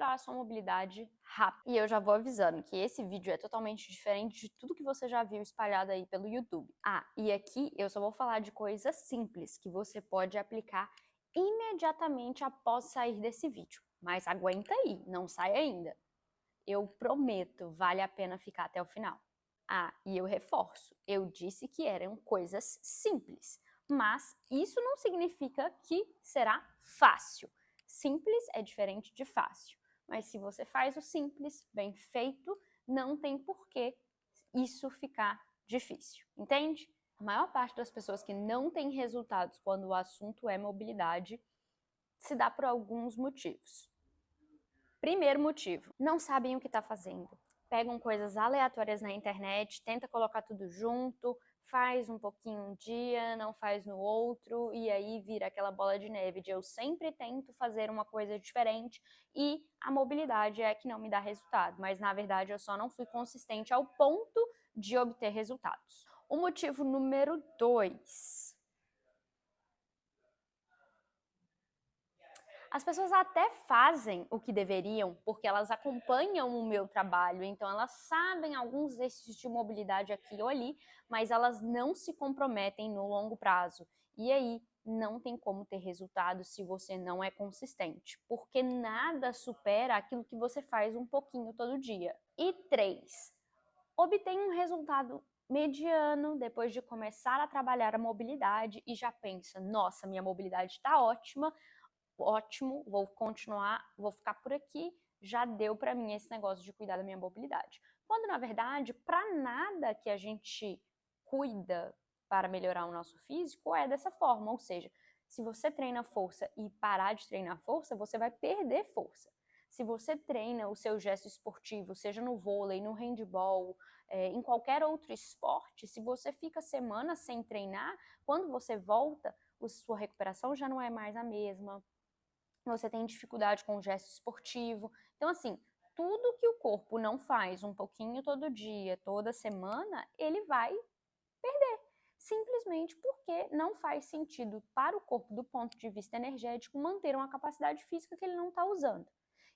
melhorar a sua mobilidade rápido. E eu já vou avisando que esse vídeo é totalmente diferente de tudo que você já viu espalhado aí pelo YouTube. Ah, e aqui eu só vou falar de coisas simples que você pode aplicar imediatamente após sair desse vídeo. Mas aguenta aí, não sai ainda. Eu prometo, vale a pena ficar até o final. Ah, e eu reforço, eu disse que eram coisas simples, mas isso não significa que será fácil. Simples é diferente de fácil, mas se você faz o simples bem feito, não tem por que isso ficar difícil, entende? A maior parte das pessoas que não têm resultados quando o assunto é mobilidade se dá por alguns motivos. Primeiro motivo, não sabem o que está fazendo. Pegam coisas aleatórias na internet, tenta colocar tudo junto, faz um pouquinho um dia, não faz no outro, e aí vira aquela bola de neve de eu sempre tento fazer uma coisa diferente e a mobilidade é que não me dá resultado, mas na verdade eu só não fui consistente ao ponto de obter resultados. O motivo número 2. As pessoas até fazem o que deveriam, porque elas acompanham o meu trabalho, então elas sabem alguns exercícios de mobilidade aqui ou ali, mas elas não se comprometem no longo prazo. E aí, não tem como ter resultado se você não é consistente, porque nada supera aquilo que você faz um pouquinho todo dia. E 3, obtém um resultado mediano depois de começar a trabalhar a mobilidade e já pensa, nossa, minha mobilidade está ótima, vou continuar, vou ficar por aqui, já deu para mim esse negócio de cuidar da minha mobilidade. Quando, na verdade, para nada que a gente cuida para melhorar o nosso físico é dessa forma, ou seja, se você treina força e parar de treinar força, você vai perder força. Se você treina o seu gesto esportivo, seja no vôlei, no handball, em qualquer outro esporte, se você fica semanas sem treinar, quando você volta, a sua recuperação já não é mais a mesma, você tem dificuldade com o gesto esportivo. Então, assim, tudo que o corpo não faz um pouquinho todo dia, toda semana, ele vai perder. Simplesmente porque não faz sentido para o corpo, do ponto de vista energético, manter uma capacidade física que ele não está usando.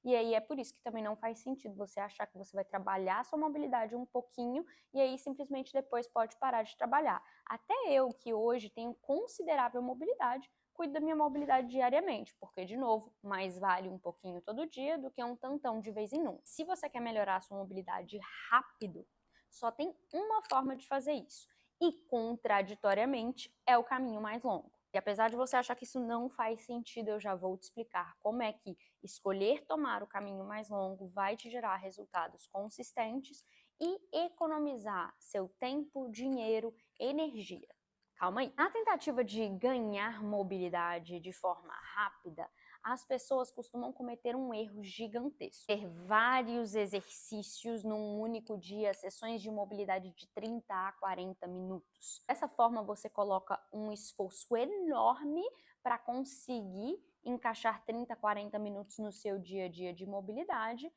E aí é por isso que também não faz sentido você achar que você vai trabalhar a sua mobilidade um pouquinho e aí simplesmente depois pode parar de trabalhar. Até eu, que hoje tenho considerável mobilidade, cuido da minha mobilidade diariamente, porque, de novo, mais vale um pouquinho todo dia do que um tantão de vez em nunca. Se você quer melhorar a sua mobilidade rápido, só tem uma forma de fazer isso. E, contraditoriamente, é o caminho mais longo. E apesar de você achar que isso não faz sentido, eu já vou te explicar como é que escolher tomar o caminho mais longo vai te gerar resultados consistentes e economizar seu tempo, dinheiro, energia. Calma aí. Na tentativa de ganhar mobilidade de forma rápida, as pessoas costumam cometer um erro gigantesco. Ter vários exercícios num único dia, sessões de mobilidade de 30 a 40 minutos. Dessa forma, você coloca um esforço enorme para conseguir encaixar 30, 40 minutos no seu dia a dia de mobilidade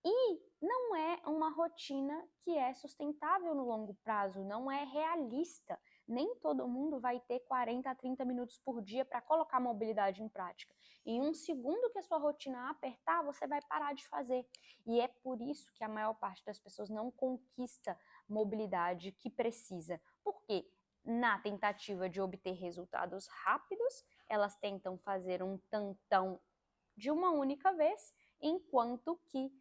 e não é uma rotina que é sustentável no longo prazo, não é realista. Nem todo mundo vai ter 40 a 30 minutos por dia para colocar a mobilidade em prática. Em um segundo que a sua rotina apertar, você vai parar de fazer. E é por isso que a maior parte das pessoas não conquista mobilidade que precisa. Porque na tentativa de obter resultados rápidos, elas tentam fazer um tantão de uma única vez, enquanto que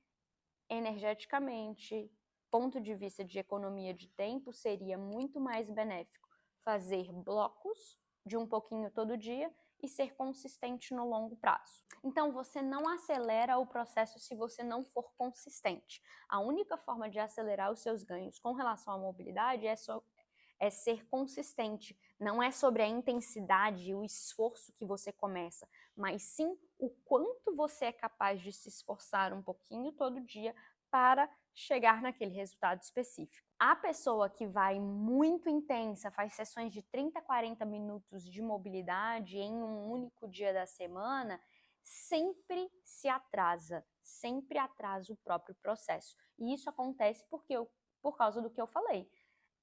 energeticamente, ponto de vista de economia de tempo, seria muito mais benéfico fazer blocos de um pouquinho todo dia e ser consistente no longo prazo. Então, você não acelera o processo se você não for consistente. A única forma de acelerar os seus ganhos com relação à mobilidade é ser consistente. Não é sobre a intensidade e o esforço que você começa, mas sim o quanto você é capaz de se esforçar um pouquinho todo dia para chegar naquele resultado específico. A pessoa que vai muito intensa, faz sessões de 30 a 40 minutos de mobilidade em um único dia da semana, sempre se atrasa, sempre atrasa o próprio processo. E isso acontece por causa do que eu falei.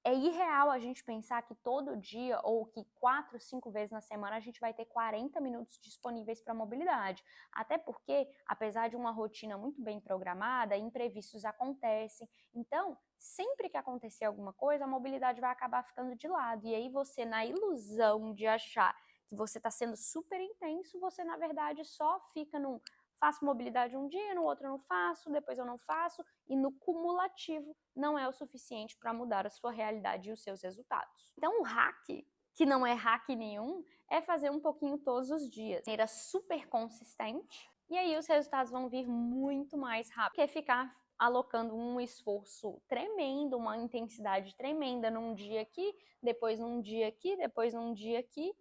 É irreal a gente pensar que todo dia ou que 4, 5 vezes na semana a gente vai ter 40 minutos disponíveis para mobilidade. Até porque, apesar de uma rotina muito bem programada, imprevistos acontecem. Então, sempre que acontecer alguma coisa, a mobilidade vai acabar ficando de lado. E aí você, na ilusão de achar que você está sendo super intenso, você na verdade só fica num faço mobilidade um dia, no outro eu não faço, depois eu não faço, e no cumulativo não é o suficiente para mudar a sua realidade e os seus resultados. Então o hack, que não é hack nenhum, é fazer um pouquinho todos os dias, de maneira super consistente, e aí os resultados vão vir muito mais rápido, que ficar alocando um esforço tremendo, uma intensidade tremenda num dia aqui, depois num dia aqui, depois num dia aqui,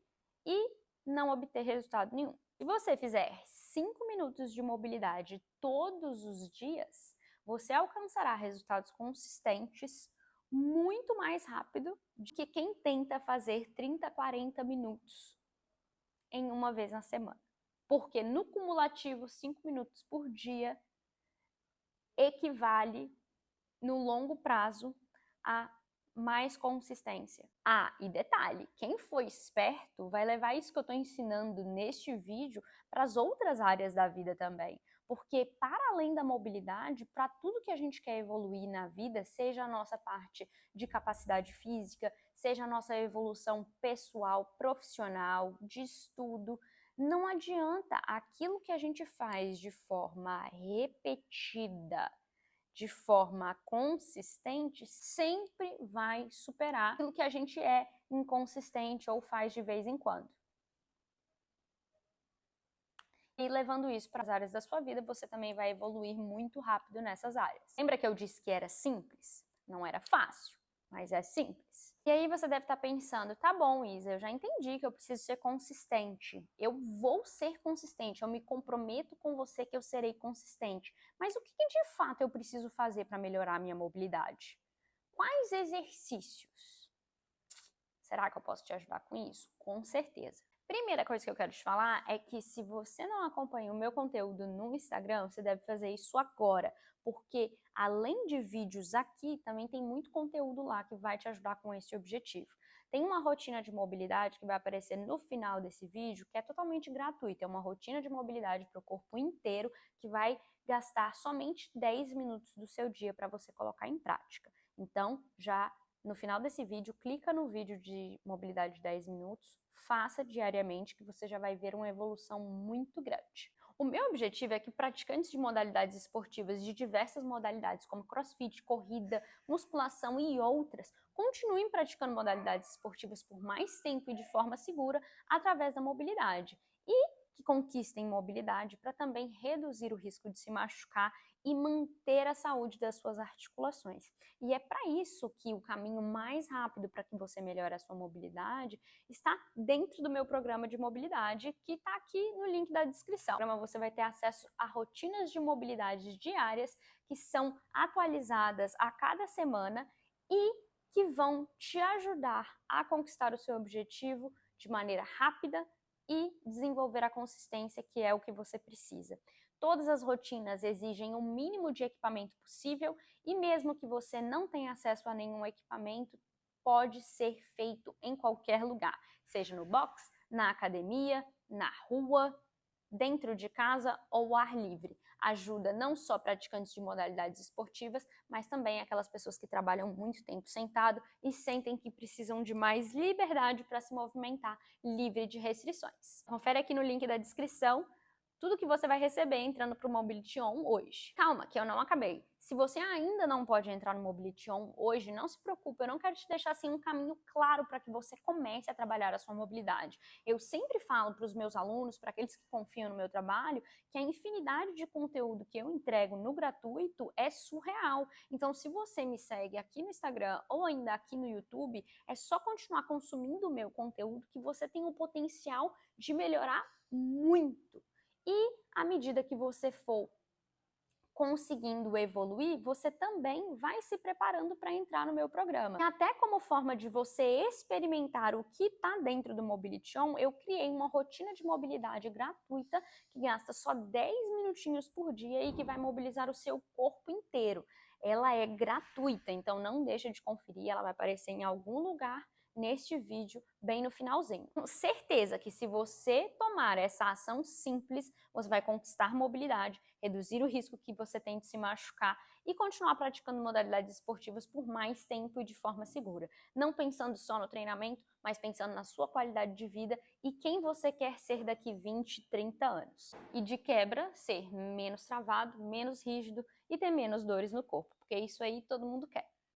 e não obter resultado nenhum. Se você fizer 5 minutos de mobilidade todos os dias, você alcançará resultados consistentes muito mais rápido do que quem tenta fazer 30, 40 minutos em uma vez na semana. Porque no cumulativo, 5 minutos por dia equivale, no longo prazo, a mais consistência. Ah, e detalhe, quem for esperto vai levar isso que eu estou ensinando neste vídeo para as outras áreas da vida também. Porque para além da mobilidade, para tudo que a gente quer evoluir na vida, seja a nossa parte de capacidade física, seja a nossa evolução pessoal, profissional, de estudo, não adianta aquilo que a gente faz de forma repetida, de forma consistente, sempre vai superar aquilo que a gente é inconsistente ou faz de vez em quando. E levando isso para as áreas da sua vida, você também vai evoluir muito rápido nessas áreas. Lembra que eu disse que era simples? Não era fácil, mas é simples. E aí você deve estar pensando, tá bom, Isa, eu já entendi que eu preciso ser consistente. Eu vou ser consistente, eu me comprometo com você que eu serei consistente. Mas o que de fato eu preciso fazer para melhorar a minha mobilidade? Quais exercícios? Será que eu posso te ajudar com isso? Com certeza. Primeira coisa que eu quero te falar é que se você não acompanha o meu conteúdo no Instagram, você deve fazer isso agora, porque além de vídeos aqui, também tem muito conteúdo lá que vai te ajudar com esse objetivo. Tem uma rotina de mobilidade que vai aparecer no final desse vídeo, que é totalmente gratuita, é uma rotina de mobilidade para o corpo inteiro, que vai gastar somente 10 minutos do seu dia para você colocar em prática. Então, já no final desse vídeo, clica no vídeo de mobilidade de 10 minutos, faça diariamente que você já vai ver uma evolução muito grande. O meu objetivo é que praticantes de modalidades esportivas de diversas modalidades, como crossfit, corrida, musculação e outras, continuem praticando modalidades esportivas por mais tempo e de forma segura através da mobilidade. E que conquistem mobilidade para também reduzir o risco de se machucar e manter a saúde das suas articulações. E é para isso que o caminho mais rápido para que você melhore a sua mobilidade está dentro do meu programa de mobilidade, que está aqui no link da descrição. No programa você vai ter acesso a rotinas de mobilidade diárias que são atualizadas a cada semana e que vão te ajudar a conquistar o seu objetivo de maneira rápida e desenvolver a consistência, que é o que você precisa. Todas as rotinas exigem o mínimo de equipamento possível e mesmo que você não tenha acesso a nenhum equipamento, pode ser feito em qualquer lugar, seja no box, na academia, na rua, dentro de casa ou ao ar livre. Ajuda não só praticantes de modalidades esportivas, mas também aquelas pessoas que trabalham muito tempo sentado e sentem que precisam de mais liberdade para se movimentar livre de restrições. Confere aqui no link da descrição tudo que você vai receber entrando para o Mobility On hoje. Calma, que eu não acabei. Se você ainda não pode entrar no Mobility On hoje, não se preocupe, eu não quero te deixar assim um caminho claro para que você comece a trabalhar a sua mobilidade. Eu sempre falo para os meus alunos, para aqueles que confiam no meu trabalho, que a infinidade de conteúdo que eu entrego no gratuito é surreal. Então, se você me segue aqui no Instagram ou ainda aqui no YouTube, é só continuar consumindo o meu conteúdo que você tem o potencial de melhorar muito. E à medida que você for conseguindo evoluir, você também vai se preparando para entrar no meu programa. E até como forma de você experimentar o que está dentro do Mobility On, eu criei uma rotina de mobilidade gratuita que gasta só 10 minutinhos por dia e que vai mobilizar o seu corpo inteiro. Ela é gratuita, então não deixa de conferir, ela vai aparecer em algum lugar neste vídeo, bem no finalzinho. Com certeza que se você tomar essa ação simples, você vai conquistar mobilidade, reduzir o risco que você tem de se machucar e continuar praticando modalidades esportivas por mais tempo e de forma segura. Não pensando só no treinamento, mas pensando na sua qualidade de vida e quem você quer ser daqui 20, 30 anos. E de quebra, ser menos travado, menos rígido e ter menos dores no corpo, porque isso aí todo mundo quer.